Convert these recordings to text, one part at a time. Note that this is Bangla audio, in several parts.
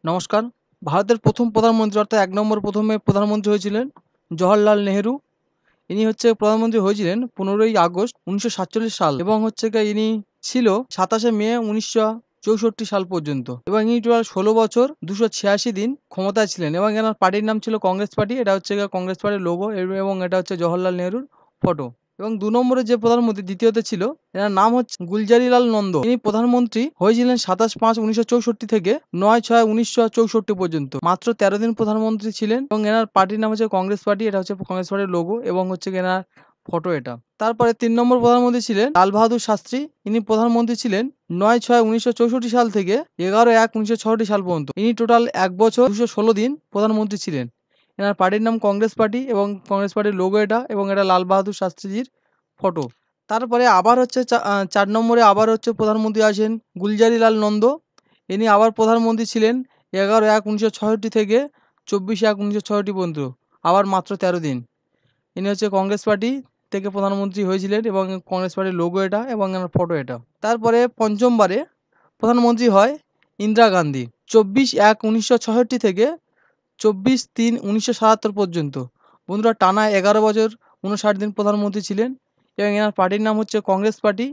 নমস্কার। ভারতের প্রথম প্রধানমন্ত্রী অর্থাৎ ১ নম্বর প্রথমে প্রধানমন্ত্রী হয়েছিলেন জওহরলাল নেহেরু। ইনি প্রধানমন্ত্রী হয়েছিলেন ১৫ই আগস্ট ১৯৪৭ সাল এবং ইনি ছিল ২৭শে মে ১৯৬৪ সাল পর্যন্ত এবং ইনি টোটাল ১৬ বছর ২৮৬ দিন ক্ষমতায় ছিলেন এবং এনার পার্টির নাম ছিল কংগ্রেস পার্টি। এটা কংগ্রেস পার্টির লোগো এবং এটা হচ্ছে জওহরলাল নেহেরুর ফটো। এবং ২ নম্বরে যে প্রধানমন্ত্রী দ্বিতীয়তে ছিল, এনার নাম হচ্ছে গুলজারিলাল নন্দ। ইনি প্রধানমন্ত্রী হয়েছিলেন ২৭/৫/১৯৬৪ থেকে ৯/৬/১৯৬৪ পর্যন্ত। মাত্র ১৩ দিন প্রধানমন্ত্রী ছিলেন এবং এনার পার্টির নাম হচ্ছে কংগ্রেস পার্টি। এটা হচ্ছে কংগ্রেস পার্টির লোগো এবং এনার ফটো এটা। তারপরে ৩ নম্বর প্রধানমন্ত্রী ছিলেন লাল বাহাদুর শাস্ত্রী। ইনি প্রধানমন্ত্রী ছিলেন ৯/৬/১৯৬৪ সাল থেকে ১১/১/১৯৬৬ সাল পর্যন্ত। ইনি টোটাল ১ বছর ২১৬ দিন প্রধানমন্ত্রী ছিলেন। এনার পার্টির নাম কংগ্রেস পার্টি এবং কংগ্রেস পার্টির লোগো এটা এবং এটা লাল বাহাদুর শাস্ত্রীজির ফটো। তারপরে আবার ৪ নম্বরে আবার প্রধানমন্ত্রী আছেন গুলজারিলাল নন্দ। ইনি আবার প্রধানমন্ত্রী ছিলেন ১১/১/১৯৬৬ থেকে ২৪/১/১৯৬৬ পর্যন্ত। আবার মাত্র ১৩ দিন। ইনি কংগ্রেস পার্টি থেকে প্রধানমন্ত্রী হয়েছিলেন এবং কংগ্রেস পার্টির লোগো এটা এবং এনার ফটো এটা। তারপরে ৫ম বারে প্রধানমন্ত্রী হয় ইন্দিরা গান্ধী। ২৪/১/১৯৬৬ থেকে ২৪/৩/১৯৭৭ পর্যন্ত। বন্ধুরা টানা ১১ বছর ৫৯ দিন প্রধানমন্ত্রী ছিলেন এবং এনার পার্টির নাম হচ্ছে কংগ্রেস পার্টি।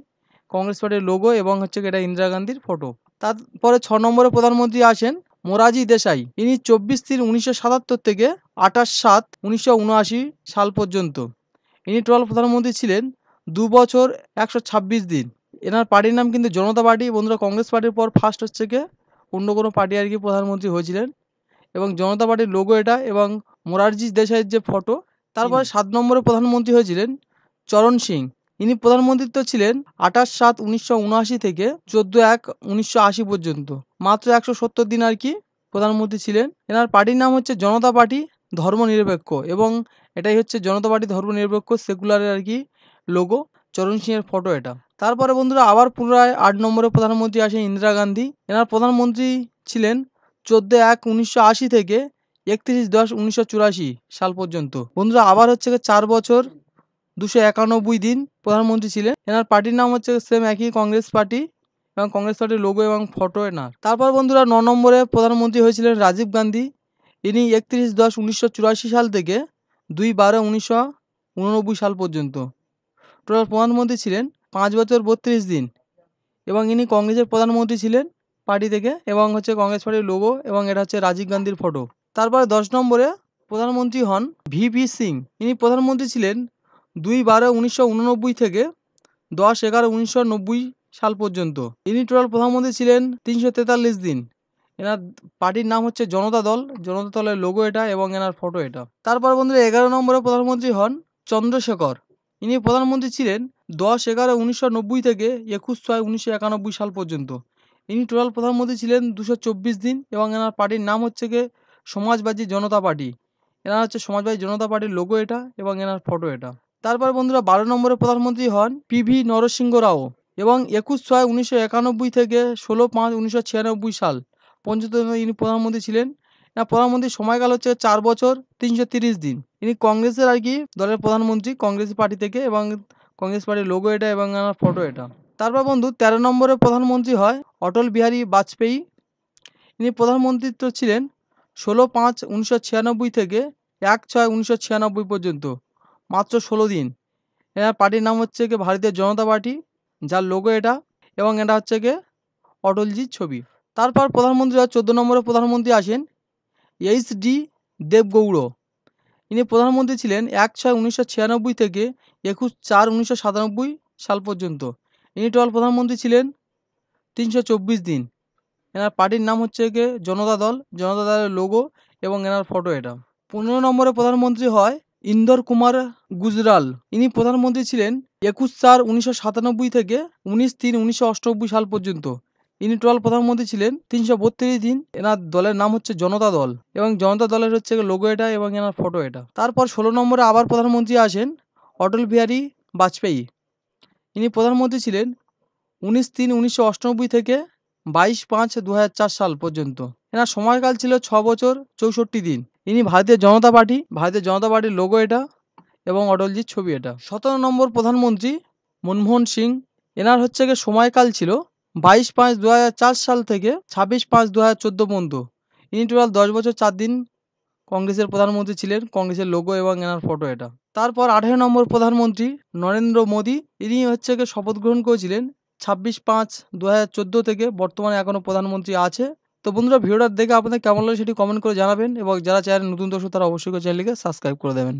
কংগ্রেস পার্টির লোগো এবং এটা ইন্দিরা গান্ধীর ফটো। তারপরে ৬ নম্বরে প্রধানমন্ত্রী আসেন মোরারজি দেশাই। ইনি ২৪/৩/১৯৭৭ থেকে ২৮/৭/১৯৭৯ সাল পর্যন্ত। ইনি টোটাল প্রধানমন্ত্রী ছিলেন ২ বছর ১২৬ দিন। এনার পার্টির নাম কিন্তু জনতা পার্টি। বন্ধুরা কংগ্রেস পার্টির পর ফার্স্ট অন্য কোনো পার্টি প্রধানমন্ত্রী হয়েছিলেন এবং জনতা পার্টির লোগো এটা এবং মোরারজি দেশাইয়ের যে ফটো। তারপরে ৭ নম্বরে প্রধানমন্ত্রী হয়েছিলেন চরণ সিং। ইনি প্রধানমন্ত্রীত্ব ছিলেন ২৮/৭/১৯৭৯ থেকে ১৪/১/১৯৮০ পর্যন্ত। মাত্র ১৭০ দিন প্রধানমন্ত্রী ছিলেন। এনার পার্টির নাম হচ্ছে জনতা পার্টি ধর্মনিরপেক্ষ এবং এটাই হচ্ছে জনতা পার্টি ধর্মনিরপেক্ষ সেকুলারের লোগো। চরণ সিংয়ের ফটো এটা। তারপরে বন্ধুরা আবার পুনরায় ৮ নম্বরে প্রধানমন্ত্রী আসেন ইন্দিরা গান্ধী। এনার প্রধানমন্ত্রী ছিলেন ১৪/১/১৯৮০ থেকে ৩১/১০/১৯৮৪ সাল পর্যন্ত। বন্ধুরা আবার ৪ বছর ২৯১ দিন প্রধানমন্ত্রী ছিলেন। এনার পার্টির নাম সেম একই কংগ্রেস পার্টি এবং কংগ্রেস পার্টির লোগো এবং ফটো এনার। তারপর বন্ধুরা ৯ নম্বরে প্রধানমন্ত্রী হয়েছিলেন রাজীব গান্ধী। ইনি ৩১/১০/১৯৮৪ সাল থেকে ২/১২/১৯৮৯ সাল পর্যন্ত। টোটাল প্রধানমন্ত্রী ছিলেন ৫ বছর ৩২ দিন এবং ইনি কংগ্রেসের প্রধানমন্ত্রী ছিলেন পার্টি থেকে এবং কংগ্রেস পার্টির লোগো এবং এটা রাজীব গান্ধীর ফটো। তারপরে ১০ নম্বরে প্রধানমন্ত্রী হন ভিপি সিং। ইনি প্রধানমন্ত্রী ছিলেন ২/১২/১৯৮৯ থেকে ১০/১১/১৯৯০ সাল পর্যন্ত। ইনি টোটাল প্রধানমন্ত্রী ছিলেন ৩৪৩ দিন। এনার পার্টির নাম জনতা দল। জনতা দলের লোগো এটা এবং এনার ফটো এটা। তারপর বন্ধুরা ১১ নম্বরে প্রধানমন্ত্রী হন চন্দ্রশেখর। ইনি প্রধানমন্ত্রী ছিলেন ১০/১১/১৯৯০ থেকে ২১/৬/১৯৯১ সাল পর্যন্ত। ইনি টোটাল প্রধানমন্ত্রী ছিলেন ২২৪ দিন এবং এনার পার্টির নাম সমাজবাদী জনতা পার্টি। এনার সমাজবাদী জনতা পার্টির লোগো এটা এবং এনার ফটো এটা। তারপর বন্ধুরা ১২ নম্বরে প্রধানমন্ত্রী হন পিভি নরসিংহ রাও এবং ২১/৬/১৯৯১ থেকে ১৬/৫/১৯৯৬ সাল পর্যন্ত ইনি প্রধানমন্ত্রী ছিলেন। এনার প্রধানমন্ত্রীর সময়কাল ৪ বছর ৩৩০ দিন। ইনি কংগ্রেসের দলের প্রধানমন্ত্রী কংগ্রেস পার্টি থেকে এবং কংগ্রেস পার্টির লোগো এটা এবং এনার ফটো এটা। তারপর বন্ধু ১৩ নম্বরে প্রধানমন্ত্রী হয় অটল বিহারী বাজপেয়ী। ইনি প্রধানমন্ত্রীত্ব ছিলেন ১৬/৫/১৯৯৬ থেকে ১/৬/১৯৯৬ পর্যন্ত। মাত্র ১৬ দিন। এনার পার্টির নাম ভারতীয় জনতা পার্টি, যার লোগো এটা এবং এটা অটলজির ছবি। তারপর প্রধানমন্ত্রী ১৪ নম্বরে প্রধানমন্ত্রী আসেন এইচ.ডি. দেবগৌড়। ইনি প্রধানমন্ত্রী ছিলেন ১/৬/১৯৯৬ থেকে ২১/৪/১৯৯৭ সাল পর্যন্ত। ইনি টোটাল প্রধানমন্ত্রী ছিলেন ৩২৪ দিন। এনার পার্টির নাম জনতা দল। জনতা দলের লোগো এবং এনার ফটো এটা। ১৫ নম্বরে প্রধানমন্ত্রী হয় ইন্দর কুমার গুজরাল। ইনি প্রধানমন্ত্রী ছিলেন ২১/৪/১৯৯৭ থেকে ১৯/৩/১৯৯৮ সাল পর্যন্ত। ইনি টোটাল প্রধানমন্ত্রী ছিলেন ৩৩২ দিন। এনার দলের নাম জনতা দল এবং জনতা দলের লোগো এটা এবং এনার ফটো এটা। তারপর ১৬ নম্বরে আবার প্রধানমন্ত্রী আসেন অটল বিহারী বাজপেয়ী। ইনি প্রধানমন্ত্রী ছিলেন ১৯/৩/১৯৯৮ থেকে ২২/৫/২০০৪ সাল পর্যন্ত। এনার সময়কাল ছিল ৬ বছর ৬৪ দিন। ইনি ভারতীয় জনতা পার্টির লোগো এটা এবং অটলজির ছবি এটা। ১৭ নম্বর প্রধানমন্ত্রী মনমোহন সিং। এনার সময়কাল ছিল ২২/৫/২০০৪ সাল থেকে ২৬/৫/২০১৪ পর্যন্ত। ইনি টোটাল 10 বছর 4 দিন কংগ্রেসের প্রধানমন্ত্রী ছিলেন। কংগ্রেসের লোগো এবং এনার ফটো এটা। তারপর 18 নম্বর প্রধানমন্ত্রী নরেন্দ্র মোদী। ইনি হচ্ছে গিয়ে শপথ গ্রহণ করেছিলেন 26/5/2014 থেকে বর্তমানে এখনো প্রধানমন্ত্রী আছে। তো বন্ধুরা ভিডিওটা দেখে আপনাদের কেমন লাগলো সেটি কমেন্ট করে জানাবেন এবং যারা চ্যানেলে নতুন দর্শক তারা অবশ্যই করে চ্যানেলটিকে সাবস্ক্রাইব করে দেবেন।